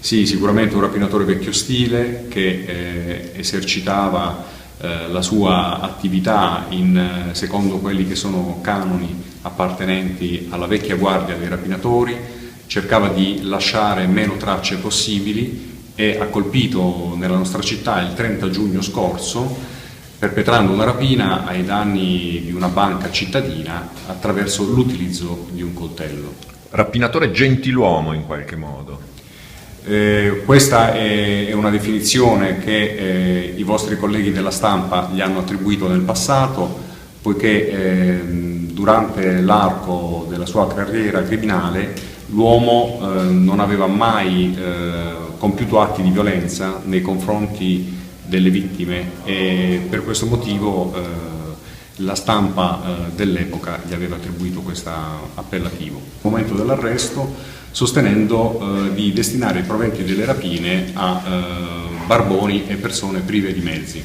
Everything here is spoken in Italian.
Sì, sicuramente un rapinatore vecchio stile che esercitava la sua attività secondo quelli che sono canoni appartenenti alla vecchia guardia dei rapinatori, cercava di lasciare meno tracce possibili e ha colpito nella nostra città il 30 giugno scorso, perpetrando una rapina ai danni di una banca cittadina attraverso l'utilizzo di un coltello. Rapinatore gentiluomo in qualche modo. Questa è una definizione che i vostri colleghi della Stampa gli hanno attribuito nel passato, poiché durante l'arco della sua carriera criminale l'uomo non aveva mai compiuto atti di violenza nei confronti delle vittime e per questo motivo la Stampa dell'epoca gli aveva attribuito questo appellativo. Al momento dell'arresto, sostenendo di destinare i proventi delle rapine a barboni e persone prive di mezzi.